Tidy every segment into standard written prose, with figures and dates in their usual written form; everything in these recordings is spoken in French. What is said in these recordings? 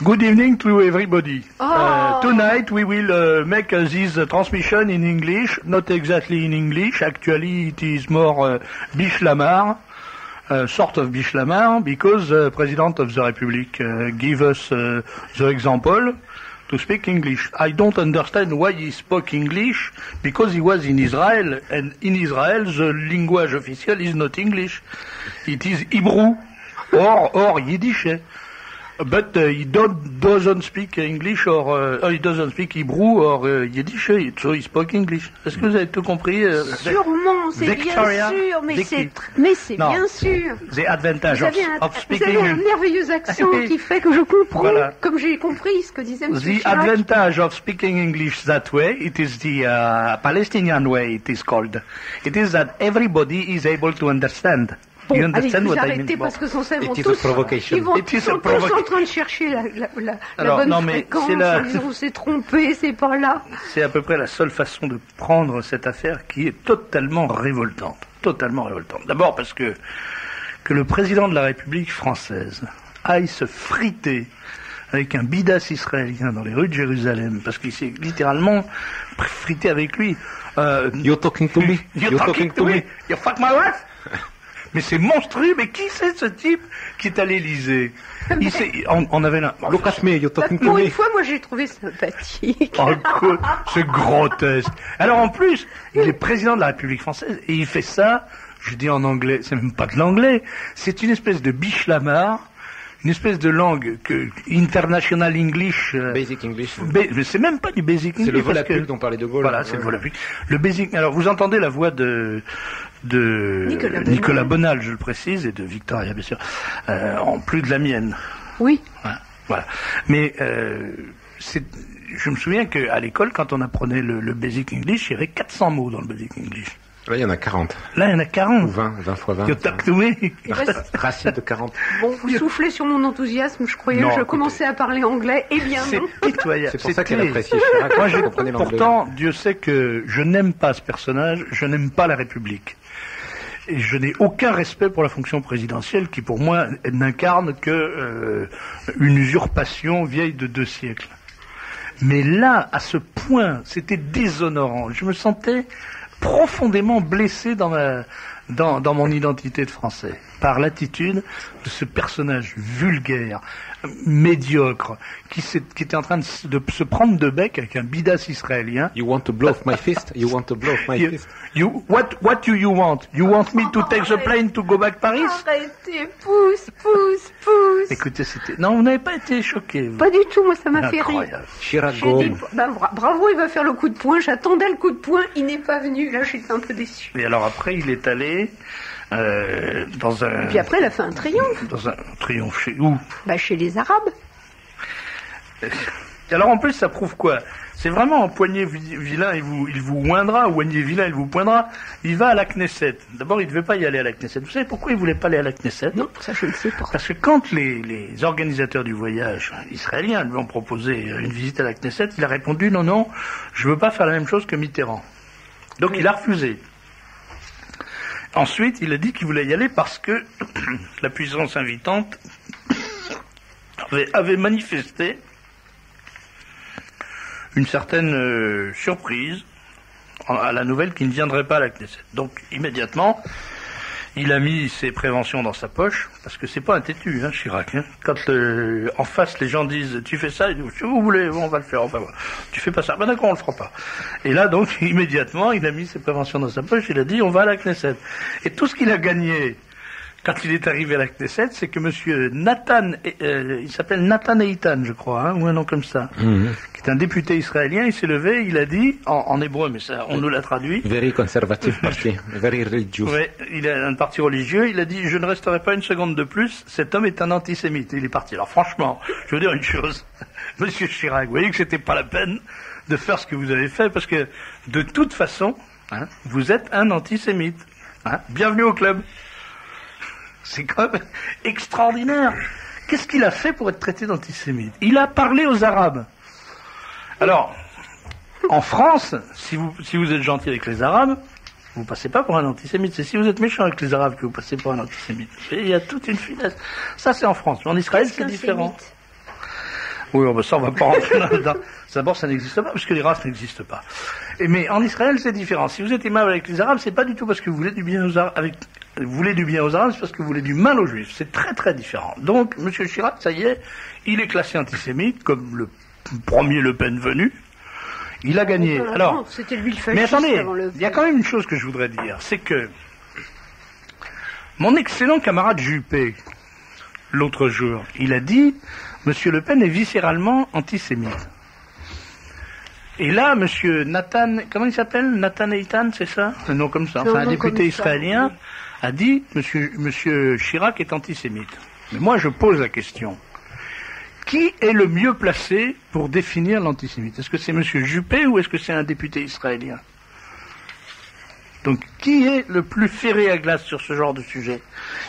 Good evening to everybody. Oh. Tonight we will make this transmission in English, not exactly in English. Actually, it is more Biche-Lamar, sort of Biche-Lamar, because the President of the Republic give us the example to speak English. I don't understand why he spoke English, because he was in Israel, and in Israel the language official is not English. It is Hebrew or Yiddish. But he doesn't speak English he doesn't speak Hebrew or Yiddish, so he spoke English. Est-ce que vous avez tout compris? Sûrement, c'est Victoria, bien sûr, mais c'est bien sûr. The advantage of speaking. Vous avez un merveilleux accent qui fait que je comprends, voilà. Comme j'ai compris ce que disait M. The Chirac. advantage of speaking English that way, it is the Palestinian way, it is called. It is that everybody is able to understand. Bon, You allez, understand vous what I arrêtez mean? parce que sans ça, ils vont It is tous, a provocation. ils vont It is a sont tous provocation. en train de chercher la Alors, bonne non, mais fréquence, c'est la- en disant on s'est trompé, c'est pas là. C'est à peu près la seule façon de prendre cette affaire qui est totalement révoltante. Totalement révoltante. D'abord parce que le président de la République française aille se friter avec un bidas israélien dans les rues de Jérusalem, parce qu'il s'est littéralement frité avec lui. You're talking to me. You're talking to me. You fuck my wife. Mais c'est monstrueux, mais qui c'est ce type qui est à l'Élysée? On avait là. Look at me, you're talking to Pour me. une fois, moi j'ai trouvé sympathique. Oh, c'est grotesque. Alors en plus, il est président de la République française et il fait ça, je dis en anglais, c'est même pas de l'anglais, c'est une espèce de biche-lamar, une espèce de langue international English. Basic English. Mais c'est même pas du basic English. C'est le parce volapük que- dont parlait De Gaulle. Voilà, c'est le volapük. Le basic. Alors vous entendez la voix de Nicolas Bonal, je le précise, et de Victoria, bien sûr, en plus de la mienne. Oui. Voilà. Mais je me souviens qu'à l'école, quand on apprenait le Basic English, il y avait 400 mots dans le Basic English. Là, il y en a 40. Là, il y en a 40. Ou 20 fois 20. You talk to me. Racine de 40. Bon, vous soufflez sur mon enthousiasme, je croyais Non, que je écoutez. commençais à parler anglais, eh bien C'est non. pitoyable. C'est pour ça qu'elle terrible. apprécie Chirac. Moi, Vous comprenez l'anglais. pourtant, Dieu sait que je n'aime pas ce personnage, je n'aime pas la République. Et je n'ai aucun respect pour la fonction présidentielle qui, pour moi, n'incarne que une usurpation vieille de 2 siècles. Mais là, à ce point, c'était déshonorant. Je me sentais profondément blessé dans mon identité de Français par l'attitude de ce personnage vulgaire, médiocre, qui était en train de se prendre de bec avec un bidas israélien. You want to blow off my fist? You want to blow off my fist? What do you want? You want me to take the plane to go back Paris? Arrêtez, pousse. Écoutez, non, vous n'avez pas été choqué. Pas du tout, moi ça m'a fait rire. Incroyable. Chirac J'ai dit, Gaulle. bravo, il va faire le coup de poing, j'attendais le coup de poing, il n'est pas venu, là j'étais un peu déçu. Et alors après, il est allé dans un... Puis après, il a fait un triomphe, Dans un triomphe chez où? chez les Arabes. Alors en plus, ça prouve quoi? C'est vraiment en poignet vilain, il vous oindra, ou poignet vilain, il vous poindra. Il va à la Knesset. D'abord, il ne devait pas y aller à la Knesset. Vous savez pourquoi il voulait pas aller à la Knesset? Non, ça je ne sais pas. Parce que quand les organisateurs du voyage israéliens lui ont proposé une visite à la Knesset, il a répondu non, je veux pas faire la même chose que Mitterrand. Donc il a refusé. Ensuite, il a dit qu'il voulait y aller parce que la puissance invitante avait manifesté une certaine surprise à la nouvelle qu'il ne viendrait pas à la Knesset. Donc, immédiatement, il a mis ses préventions dans sa poche, parce que c'est pas un têtu, Chirac. Quand en face, les gens disent « Tu fais ça ?» Il dit « Si vous voulez, on va le faire. Enfin, voilà. Tu fais pas ça. Ben d'accord, on le fera pas. » Et là, donc, immédiatement, il a mis ses préventions dans sa poche, il a dit « On va à la Knesset. » Et tout ce qu'il a gagné quand il est arrivé à la Knesset, c'est que monsieur Nathan, il s'appelle Nathan Eitan, je crois, ou un nom comme ça, qui est un député israélien, il s'est levé, il a dit, en hébreu, mais ça, on nous l'a traduit. Very conservative party. Very religious. Ouais, il a un parti religieux, il a dit, je ne resterai pas une seconde de plus, cet homme est un antisémite. Il est parti. Alors franchement, je veux dire une chose, monsieur Chirac, vous voyez que c'était pas la peine de faire ce que vous avez fait, parce que, de toute façon, vous êtes un antisémite. Bienvenue au club. C'est quand même extraordinaire. Qu'est-ce qu'il a fait pour être traité d'antisémite? Il a parlé aux Arabes. Alors, en France, si vous êtes gentil avec les Arabes, vous passez pas pour un antisémite. C'est si vous êtes méchant avec les Arabes que vous passez pour un antisémite. Et il y a toute une finesse. Ça, c'est en France. Mais en Israël, c'est différent. Oui, ça, on va pas rentrer là-dedans. D'abord, ça n'existe pas, parce que les races n'existent pas. Mais en Israël, c'est différent. Si vous êtes aimable avec les Arabes, c'est pas du tout parce que vous voulez du bien aux Arabes, vous voulez du bien aux Arabes, c'est parce que vous voulez du mal aux Juifs. C'est très très différent. Donc, M. Chirac, ça y est, il est classé antisémite, comme le premier Le Pen venu. Il a gagné. Alors, c'était lui le fasciste. Mais attendez, avant le il y a quand même une chose que je voudrais dire, c'est que mon excellent camarade Juppé, l'autre jour, il a dit, Monsieur Le Pen est viscéralement antisémite. Et là, Monsieur Nathan, comment il s'appelle? Nathan Eitan, c'est ça? Un nom comme ça. Enfin, un député israélien a dit, Monsieur Chirac est antisémite. Mais moi, je pose la question. Qui est le mieux placé pour définir l'antisémite? Est-ce que c'est Monsieur Juppé ou est-ce que c'est un député israélien? Donc, qui est le plus ferré à glace sur ce genre de sujet?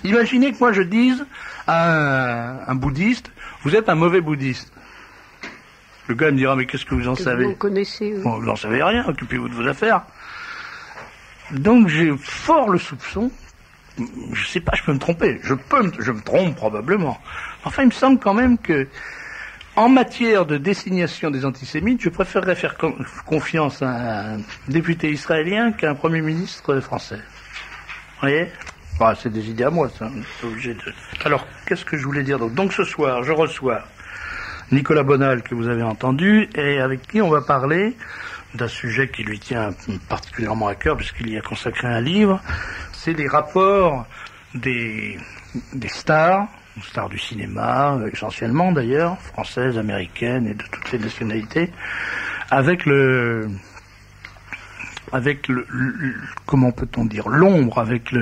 Imaginez que moi je dise à un bouddhiste, vous êtes un mauvais bouddhiste. Le gars me dira, mais qu'est-ce que vous en savez? Vous connaissez, oui. Bon, vous n'en savez rien, occupez-vous de vos affaires. Donc j'ai fort le soupçon, je sais pas, je peux me tromper, je me trompe probablement. Enfin, il me semble quand même que, en matière de désignation des antisémites, je préférerais faire confiance à un député israélien qu'à un Premier ministre français. Vous voyez? Bah, c'est des idées à moi, ça. On est obligé de... Alors, qu'est-ce que je voulais dire d'autre? Donc ce soir, je reçois Nicolas Bonal, que vous avez entendu, et avec qui on va parler d'un sujet qui lui tient particulièrement à cœur, puisqu'il y a consacré un livre. C'est les rapports des stars du cinéma, essentiellement d'ailleurs, françaises, américaines et de toutes les nationalités, avec le comment peut-on dire, l'ombre, avec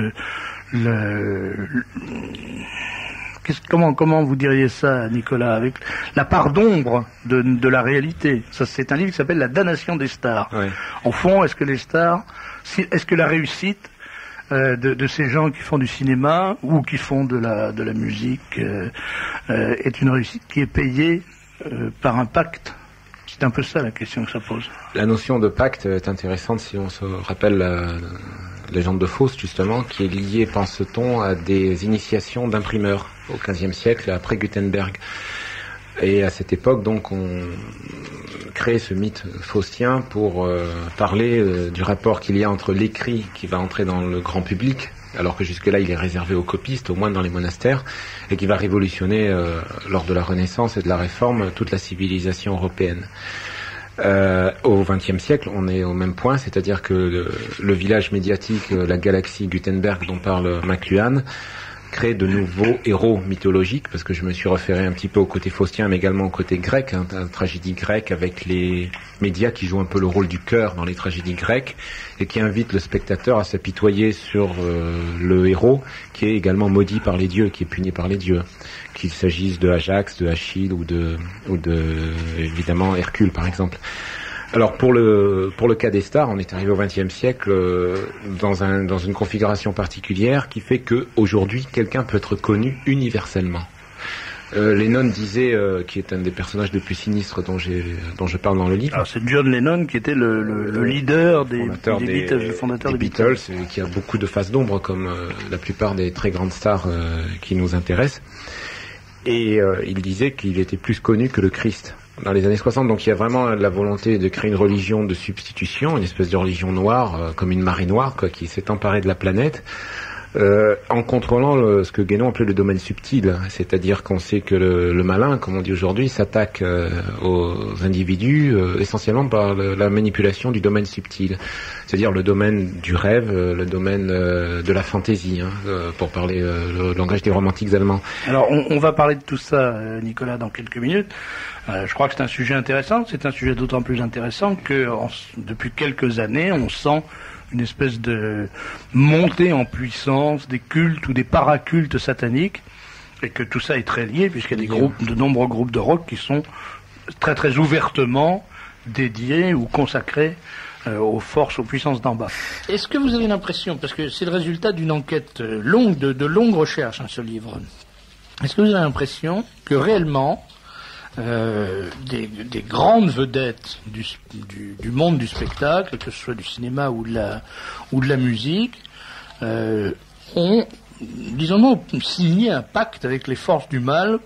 comment vous diriez ça, Nicolas, avec la part d'ombre de la réalité. Ça, c'est un livre qui s'appelle La damnation des stars. Oui. Au fond, est-ce que les stars, est-ce que la réussite de ces gens qui font du cinéma ou qui font de la musique est une réussite qui est payée par un pacte? C'est un peu ça la question que ça pose. La notion de pacte est intéressante si on se rappelle la légende de Faust, justement, qui est liée, pense-t-on, à des initiations d'imprimeurs au XVe siècle, après Gutenberg. Et à cette époque, donc, on crée ce mythe faustien pour parler du rapport qu'il y a entre l'écrit qui va entrer dans le grand public, alors que jusque-là il est réservé aux copistes, au moins dans les monastères, et qui va révolutionner, lors de la Renaissance et de la Réforme, toute la civilisation européenne. Au XXe siècle, on est au même point, c'est-à-dire que le village médiatique, la galaxie Gutenberg dont parle McLuhan, crée de nouveaux héros mythologiques, parce que je me suis référé un petit peu au côté faustien, mais également au côté grec, la tragédie grecque, avec les médias qui jouent un peu le rôle du cœur dans les tragédies grecques, et qui invitent le spectateur à s'apitoyer sur le héros, qui est également maudit par les dieux, qui est puni par les dieux, qu'il s'agisse de Ajax, de Achille ou de évidemment Hercule par exemple. Alors pour le cas des stars, on est arrivé au XXe siècle dans une configuration particulière qui fait que aujourd'hui quelqu'un peut être connu universellement. Lennon disait, qui est un des personnages les plus sinistres dont je parle dans le livre. Alors c'est John Lennon qui était le leader des Beatles, le fondateur des Beatles, qui a beaucoup de faces d'ombre comme la plupart des très grandes stars qui nous intéressent. Et il disait qu'il était plus connu que le Christ dans les années 60. Donc il y a vraiment la volonté de créer une religion de substitution, une espèce de religion noire, comme une marée noire, quoi, qui s'est emparée de la planète, en contrôlant ce que Guénon appelait le domaine subtil. C'est-à-dire qu'on sait que le malin, comme on dit aujourd'hui, s'attaque aux individus essentiellement par la manipulation du domaine subtil. C'est-à-dire le domaine du rêve, le domaine de la fantaisie, pour parler le langage des romantiques allemands. Alors on va parler de tout ça, Nicolas, dans quelques minutes. Je crois que c'est un sujet intéressant. C'est un sujet d'autant plus intéressant que depuis quelques années, on sent une espèce de montée en puissance des cultes ou des paracultes sataniques, et que tout ça est très lié, puisqu'il y a de nombreux groupes de rock qui sont très très ouvertement dédiés ou consacrés aux forces, aux puissances d'en bas. Est-ce que vous avez l'impression, parce que c'est le résultat d'une enquête longue, de longues recherches, ce livre, est-ce que vous avez l'impression que réellement des grandes vedettes du monde du spectacle, que ce soit du cinéma ou de la musique, ont, disons-nous, signé un pacte avec les forces du mal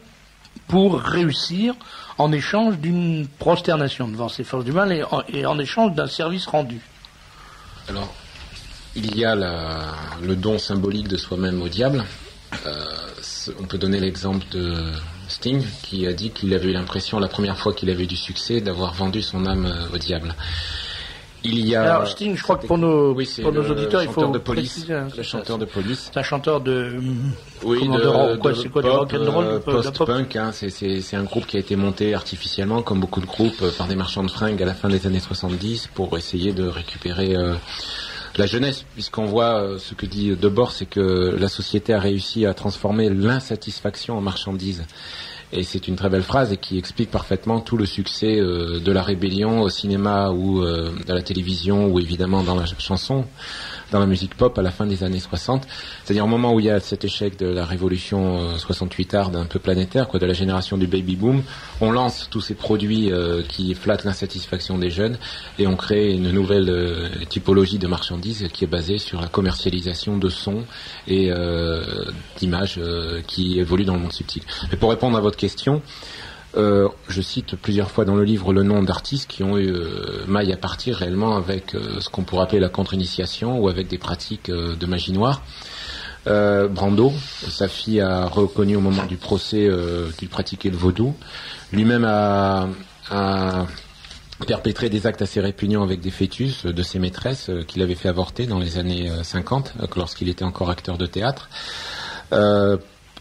pour réussir en échange d'une prosternation devant ces forces du mal et en échange d'un service rendu. Alors, il y a le don symbolique de soi-même au diable. On peut donner l'exemple de Sting, qui a dit qu'il avait eu l'impression, la première fois qu'il avait eu du succès, d'avoir vendu son âme au diable. Il y a... Alors Sting, je crois que pour nos auditeurs, il faut préciser, le chanteur de Police. C'est un chanteur de... Oui, c'est quoi, du rock and roll, post-punk, hein, c'est un groupe qui a été monté artificiellement, comme beaucoup de groupes, par des marchands de fringues à la fin des années 70, pour essayer de récupérer la jeunesse, puisqu'on voit ce que dit Debord, c'est que la société a réussi à transformer l'insatisfaction en marchandise. Et c'est une très belle phrase et qui explique parfaitement tout le succès de la rébellion au cinéma ou à la télévision ou évidemment dans la chanson, dans la musique pop à la fin des années 60. C'est-à-dire au moment où il y a cet échec de la révolution 68arde un peu planétaire, de la génération du baby boom, on lance tous ces produits qui flattent l'insatisfaction des jeunes et on crée une nouvelle typologie de marchandises qui est basée sur la commercialisation de sons et d'images qui évoluent dans le monde subtil. Mais pour répondre à votre question, je cite plusieurs fois dans le livre le nom d'artistes qui ont eu maille à partir réellement avec ce qu'on pourrait appeler la contre-initiation ou avec des pratiques de magie noire. Brando, sa fille a reconnu au moment du procès qu'il pratiquait le vaudou. Lui-même a perpétré des actes assez répugnants avec des fœtus de ses maîtresses qu'il avait fait avorter dans les années 50 lorsqu'il était encore acteur de théâtre.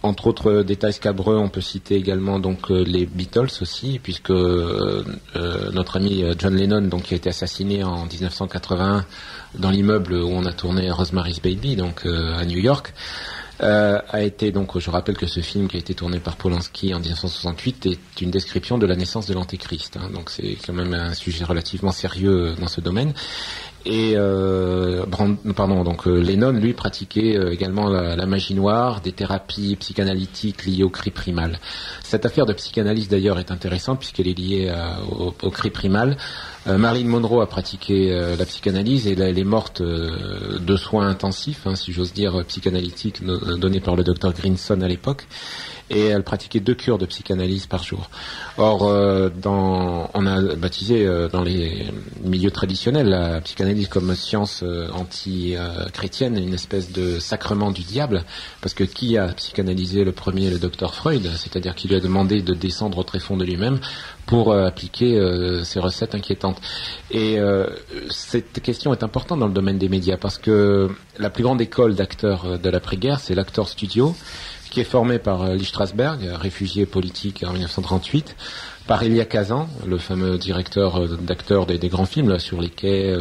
Entre autres détails scabreux, on peut citer également donc les Beatles aussi, puisque notre ami John Lennon, donc qui a été assassiné en 1981 dans l'immeuble où on a tourné Rosemary's Baby, donc à New York, a été donc, je rappelle que ce film qui a été tourné par Polanski en 1968 est une description de la naissance de l'Antéchrist, hein, donc c'est quand même un sujet relativement sérieux dans ce domaine. Et Lennon, lui, pratiquait également la magie noire, des thérapies psychanalytiques liées au cri primal. Cette affaire de psychanalyse, d'ailleurs, est intéressante puisqu'elle est liée au cri primal. Marilyn Monroe a pratiqué la psychanalyse et elle est morte de soins intensifs, hein, si j'ose dire, psychanalytiques donnés par le docteur Grinson à l'époque. Et elle pratiquait 2 cures de psychanalyse par jour. Or, on a baptisé dans les milieux traditionnels la psychanalyse comme science anti-chrétienne, une espèce de sacrement du diable, parce que qui a psychanalysé le premier? Le docteur Freud, c'est-à-dire qu'il lui a demandé de descendre au tréfonds de lui-même pour appliquer ces recettes inquiétantes. Et cette question est importante dans le domaine des médias, parce que la plus grande école d'acteurs de l'après-guerre, c'est l'acteur studio, qui est formé par Lee Strasberg, réfugié politique en 1938, par Elia Kazan, le fameux directeur d'acteurs des grands films là, sur les quais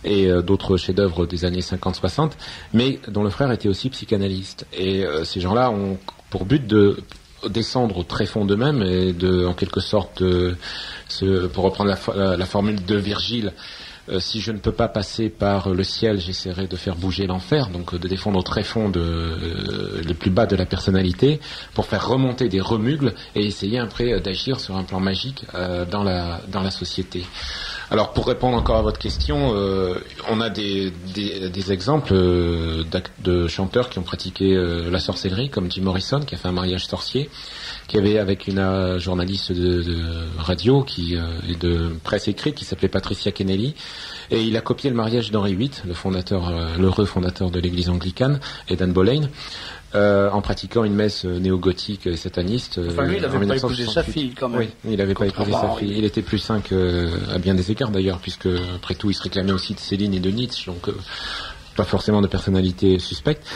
et d'autres chefs-d'œuvre des années 50-60, mais dont le frère était aussi psychanalyste. Et ces gens-là ont pour but de descendre au tréfonds d'eux-mêmes et de, en quelque sorte, pour reprendre la formule de Virgile, si je ne peux pas passer par le ciel, j'essaierai de faire bouger l'enfer, donc de défendre au tréfonds le plus bas de la personnalité, pour faire remonter des remugles et essayer après d'agir sur un plan magique dans la société. Alors pour répondre encore à votre question, on a des exemples de chanteurs qui ont pratiqué la sorcellerie, comme Jim Morrison, qui a fait un mariage sorcier, qui avait avec une journaliste de radio et de presse écrite qui s'appelait Patricia Kennelly, et il a copié le mariage d'Henri VIII, l'heureux fondateur de l'église anglicane, et d'Anne Boleyn, en pratiquant une messe néo-gothique et sataniste. Enfin, lui, il n'avait pas épousé sa fille, quand même. Oui, il n'avait pas épousé sa fille. Il était plus sain à bien des égards, d'ailleurs, puisque, après tout, il se réclamait aussi de Céline et de Nietzsche, donc pas forcément de personnalité suspecte.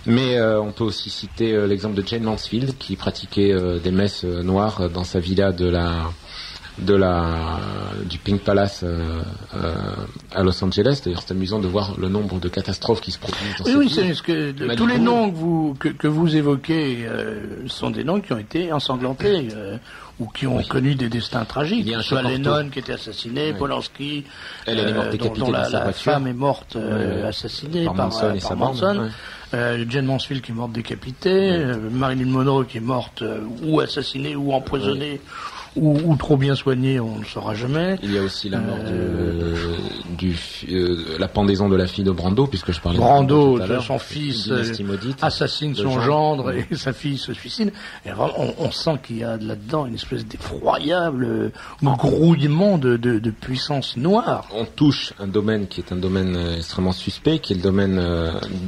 Mais on peut aussi citer l'exemple de Jane Mansfield, qui pratiquait des messes noires dans sa villa du Pink Palace à Los Angeles. D'ailleurs, c'est amusant de voir le nombre de catastrophes qui se produisent dans cette ville. Oui, tous les noms que vous évoquez sont des noms qui ont été ensanglantés ou qui ont connu des destins tragiques. Il y a soit Lennon qui était assassiné, Polanski, dont la femme est morte assassinée par Manson. Jane Mansfield qui est morte décapitée, Marilyn Monroe qui est morte ou assassinée ou empoisonnée. Ou trop bien soigné, on ne le saura jamais. Il y a aussi la mort la pendaison de la fille de Brando, puisque je parlais Brando, de son fils maudite, assassine son gendre et sa fille se suicide. Et on sent qu'il y a là-dedans une espèce d'effroyable grouillement de puissance noire. On touche un domaine qui est un domaine extrêmement suspect, qui est le domaine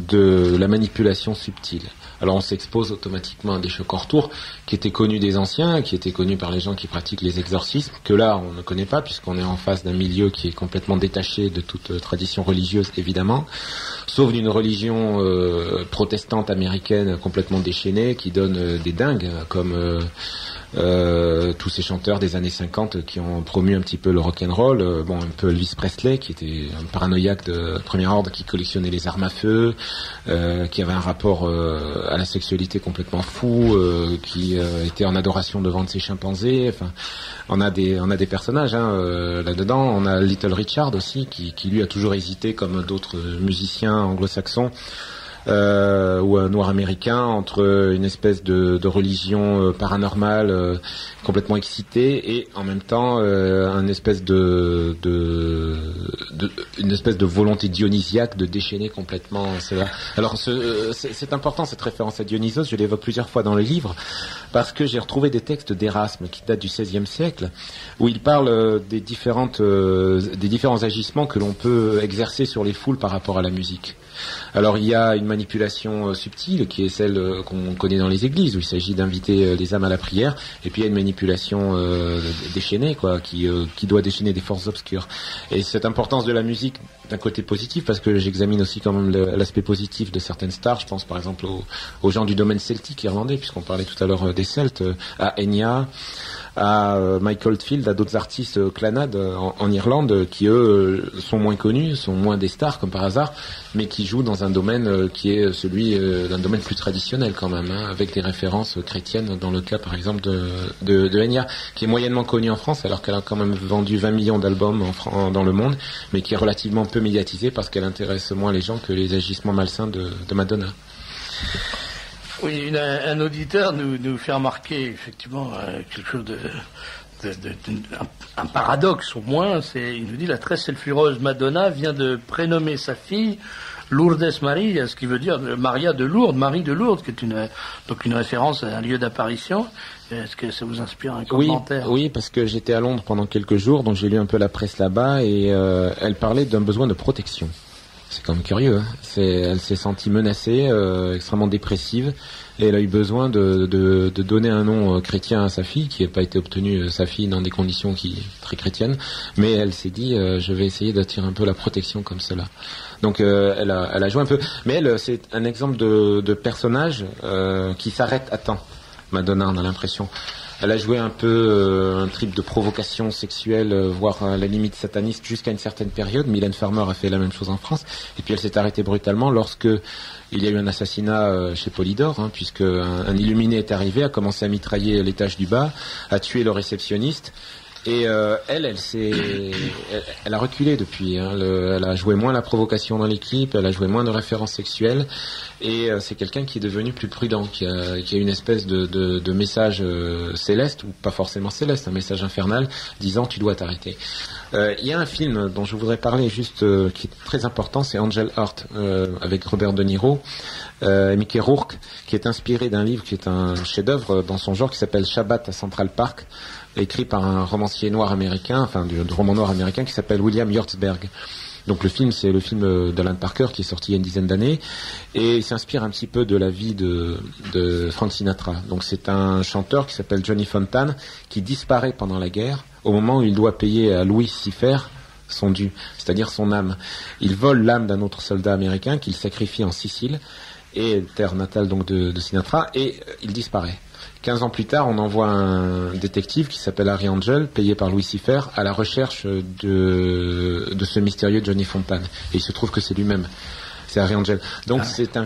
de la manipulation subtile. Alors on s'expose automatiquement à des chocs en retour qui étaient connus des anciens, qui étaient connus par les gens qui pratiquent les exorcismes, que là on ne connaît pas puisqu'on est en face d'un milieu qui est complètement détaché de toute tradition religieuse évidemment, sauf d'une religion protestante américaine complètement déchaînée qui donne des dingues comme tous ces chanteurs des années 50 qui ont promu un petit peu le rock'n'roll, un peu Elvis Presley qui était un paranoïaque de premier ordre qui collectionnait les armes à feu, qui avait un rapport à la sexualité complètement fou, qui était en adoration devant de ses chimpanzés. Enfin, on a des personnages là-dedans. On a Little Richard aussi qui lui a toujours hésité comme d'autres musiciens anglo-saxons. Ou un noir américain entre une espèce de religion paranormale complètement excitée et en même temps une espèce de volonté dionysiaque de déchaîner complètement cela. Alors c'est important cette référence à Dionysos, je l'évoque plusieurs fois dans le livre parce que j'ai retrouvé des textes d'Erasme qui datent du XVIe siècle où il parle des différents agissements que l'on peut exercer sur les foules par rapport à la musique. Alors il y a une manipulation subtile qui est celle qu'on connaît dans les églises où il s'agit d'inviter les âmes à la prière, et puis il y a une manipulation déchaînée qui doit déchaîner des forces obscures. Et cette importance de la musique d'un côté positif, parce que j'examine aussi quand même l'aspect positif de certaines stars, je pense par exemple aux gens du domaine celtique irlandais, puisqu'on parlait tout à l'heure des Celtes, à Enya, à Mike Oldfield, à d'autres artistes Clannad en Irlande qui eux sont moins connus, sont moins des stars comme par hasard, mais qui jouent dans un domaine qui est celui d'un domaine plus traditionnel quand même, avec des références chrétiennes dans le cas par exemple de Enya, qui est moyennement connue en France alors qu'elle a quand même vendu 20 millions d'albums dans le monde, mais qui est relativement peu médiatisée parce qu'elle intéresse moins les gens que les agissements malsains de Madonna. Oui, un auditeur nous fait remarquer effectivement quelque chose un paradoxe au moins. Il nous dit la très sulfureuse Madonna vient de prénommer sa fille Lourdes Maria, ce qui veut dire Maria de Lourdes, Marie de Lourdes, qui est une référence à un lieu d'apparition. Est-ce que ça vous inspire un commentaire ? Oui, parce que j'étais à Londres pendant quelques jours, donc j'ai lu un peu la presse là-bas et elle parlait d'un besoin de protection. C'est quand même curieux, hein. Elle s'est sentie menacée, extrêmement dépressive, et elle a eu besoin de donner un nom chrétien à sa fille, qui n'a pas été obtenu, sa fille, dans des conditions très chrétiennes, mais elle s'est dit, je vais essayer d'attirer un peu la protection comme cela. Donc elle a joué un peu, mais elle, c'est un exemple de personnage qui s'arrête à temps. Madonna, on a l'impression. Elle a joué un peu un trip de provocation sexuelle, voire à la limite sataniste jusqu'à une certaine période. Mylène Farmer a fait la même chose en France. Et puis elle s'est arrêtée brutalement lorsque il y a eu un assassinat chez Polydor, puisque un illuminé est arrivé, a commencé à mitrailler l'étage du bas, a tué le réceptionniste. Et elle a reculé depuis. Elle a joué moins la provocation dans l'équipe, elle a joué moins de références sexuelles, et c'est quelqu'un qui est devenu plus prudent, qui a une espèce de message céleste, ou pas forcément céleste, un message infernal, disant tu dois t'arrêter. Il y a un film dont je voudrais parler juste, qui est très important, c'est Angel Heart, avec Robert De Niro, et Mickey Rourke, qui est inspiré d'un livre qui est un chef-d'œuvre dans son genre, qui s'appelle Shabbat à Central Park, écrit par un romancier noir américain, enfin du roman noir américain qui s'appelle William Yurtsberg. Donc le film, c'est le film d'Alan Parker qui est sorti il y a une dizaine d'années, et il s'inspire un petit peu de la vie de Frank Sinatra. Donc c'est un chanteur qui s'appelle Johnny Fontane qui disparaît pendant la guerre au moment où il doit payer à Louis Cipher son dû, c'est-à-dire son âme. Il vole l'âme d'un autre soldat américain qu'il sacrifie en Sicile, et terre natale donc de Sinatra, et il disparaît. 15 ans plus tard, on envoie un détective qui s'appelle Harry Angel, payé par Louis Cipher, à la recherche de ce mystérieux Johnny Fontane. Et il se trouve que c'est lui-même. C'est Harry Angel. Donc c'est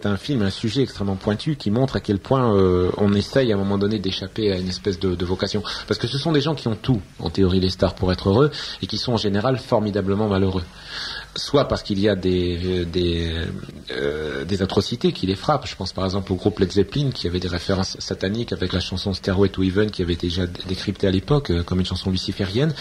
un film, un sujet extrêmement pointu qui montre à quel point on essaye à un moment donné d'échapper à une espèce de vocation. Parce que ce sont des gens qui ont tout, en théorie, les stars, pour être heureux, et qui sont en général formidablement malheureux. soit parce qu'il y a des atrocités qui les frappent. Je pense par exemple au groupe Led Zeppelin qui avait des références sataniques avec la chanson Stairway to Heaven qui avait déjà décryptée à l'époque comme une chanson luciférienne.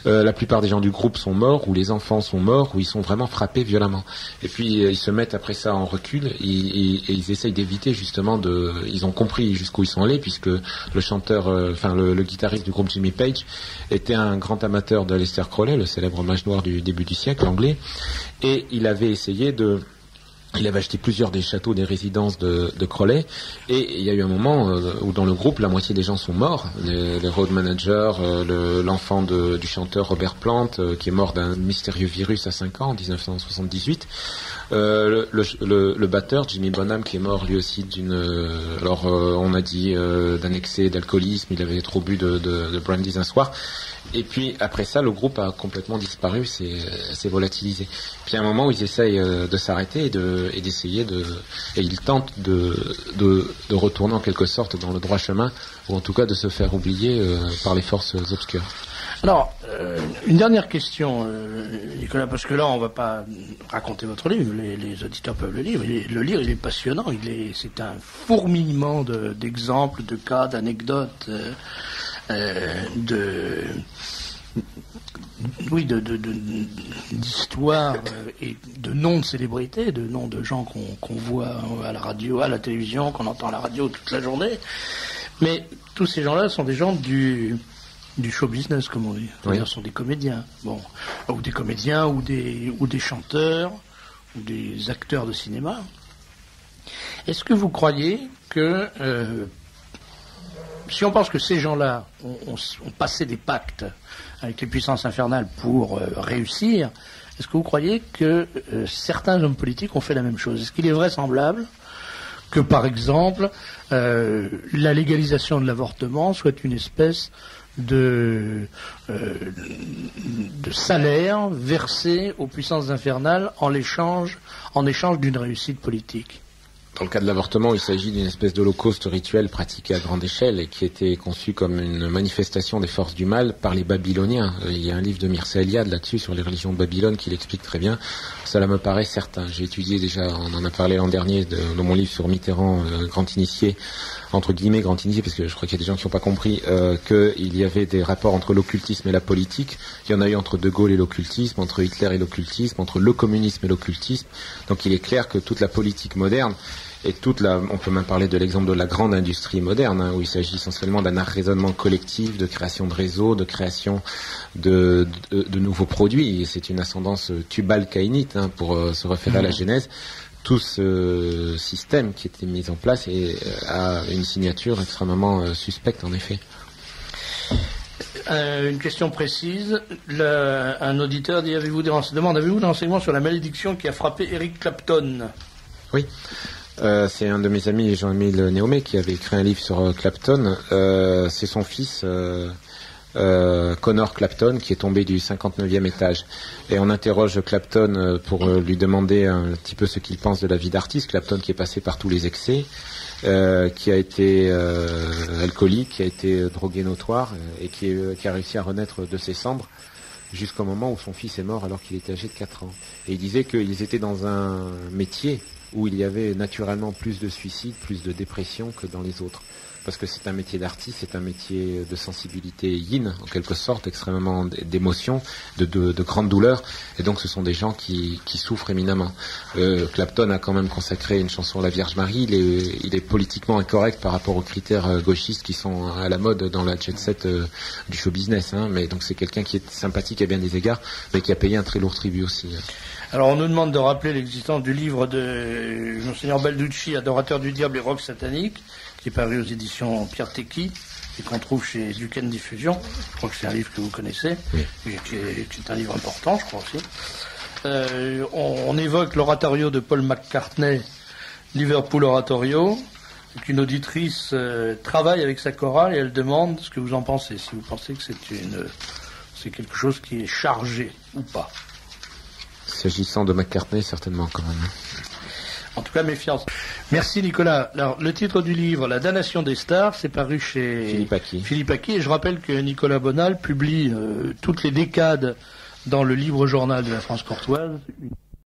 La plupart des gens du groupe sont morts, ou les enfants sont morts, ou ils sont vraiment frappés violemment. Et puis ils se mettent après ça en recul et ils essayent d'éviter justement ils ont compris jusqu'où ils sont allés, puisque le chanteur, le guitariste du groupe Jimmy Page était un grand amateur d'Aleister Crowley, le célèbre mage noir du début du siècle anglais, et il avait acheté plusieurs des châteaux, des résidences de Crowley, et il y a eu un moment où dans le groupe, la moitié des gens sont morts. Les road managers, l'enfant du chanteur Robert Plant, qui est mort d'un mystérieux virus à 5 ans, en 1978. Le batteur, Jimmy Bonham, qui est mort lui aussi on a dit d'un excès d'alcoolisme, il avait trop bu de brandy un soir. Et puis après ça, le groupe a complètement disparu, s'est volatilisé. Puis à un moment où ils essayent de s'arrêter et d'essayer et ils tentent de retourner en quelque sorte dans le droit chemin, ou en tout cas de se faire oublier par les forces obscures. Alors, une dernière question, Nicolas, parce que là, on ne va pas raconter votre livre, les auditeurs peuvent le lire. Le lire, il est passionnant, c'est un fourmillement d'exemples, de cas, d'anecdotes, d'histoires et de noms de célébrités, de noms de gens qu'on voit à la radio, à la télévision, qu'on entend à la radio toute la journée. Mais tous ces gens-là sont des gens du show business, comme on dit. C'est-à-dire, sont des comédiens. Bon, ou des comédiens, ou des chanteurs, ou des acteurs de cinéma. Est-ce que vous croyez que si on pense que ces gens-là ont passé des pactes avec les puissances infernales pour réussir, est-ce que vous croyez que certains hommes politiques ont fait la même chose? Est-ce qu'il est vraisemblable que, par exemple, la légalisation de l'avortement soit une espèce de salaire versé aux puissances infernales en échange d'une réussite politique? Dans le cas de l'avortement, il s'agit d'une espèce d'holocauste rituel pratiqué à grande échelle et qui était conçu comme une manifestation des forces du mal par les Babyloniens. Il y a un livre de Mircea Eliade là-dessus sur les religions de Babylone qui l'explique très bien. Cela me paraît certain. J'ai étudié déjà, on en a parlé l'an dernier dans mon livre sur Mitterrand, grand initié, entre guillemets grand initié, parce que je crois qu'il y a des gens qui n'ont pas compris qu'il y avait des rapports entre l'occultisme et la politique. Il y en a eu entre De Gaulle et l'occultisme, entre Hitler et l'occultisme, entre le communisme et l'occultisme. Donc il est clair que toute la politique moderne et on peut même parler de l'exemple de la grande industrie moderne, où il s'agit essentiellement d'un raisonnement collectif, de création de réseaux, de création de nouveaux produits. Et c'est une ascendance tubal-caïnite, pour se référer à la Genèse. Tout ce système qui était mis en place a une signature extrêmement suspecte, en effet. Une question précise. Un auditeur dit avez-vous des renseignements sur la malédiction qui a frappé Eric Clapton? Oui. C'est un de mes amis, Jean-Émile Néomé, qui avait écrit un livre sur Clapton. C'est son fils, Connor Clapton, qui est tombé du 59e étage. Et on interroge Clapton pour lui demander un petit peu ce qu'il pense de la vie d'artiste. Clapton qui est passé par tous les excès, qui a été alcoolique, qui a été drogué notoire, et qui a réussi à renaître de ses cendres jusqu'au moment où son fils est mort alors qu'il était âgé de 4 ans. Et il disait qu'ils étaient dans un métier où il y avait naturellement plus de suicides, plus de dépression que dans les autres. Parce que c'est un métier d'artiste, c'est un métier de sensibilité yin, en quelque sorte, extrêmement d'émotion, de grande douleur. Et donc ce sont des gens qui souffrent éminemment. Clapton a quand même consacré une chanson à la Vierge Marie. Il est politiquement incorrect par rapport aux critères gauchistes qui sont à la mode dans la jet set du show business. Mais donc c'est quelqu'un qui est sympathique à bien des égards, mais qui a payé un très lourd tribut aussi. Alors on nous demande de rappeler l'existence du livre de Monseigneur Balducci, Adorateur du diable et rock satanique, qui est paru aux éditions Pierre Tecky et qu'on trouve chez Duquesne Diffusion. Je crois que c'est un livre que vous connaissez, et qui est un livre important, je crois aussi. On évoque l'oratorio de Paul McCartney, Liverpool Oratorio, qu'une auditrice travaille avec sa chorale et elle demande ce que vous en pensez, si vous pensez que c'est quelque chose qui est chargé ou pas. S'agissant de McCartney, certainement quand même. En tout cas, méfiance. Merci Nicolas. Alors, le titre du livre, La damnation des stars, c'est paru chez Philippe Aki. Et je rappelle que Nicolas Bonal publie toutes les décades dans le libre journal de la France courtoise.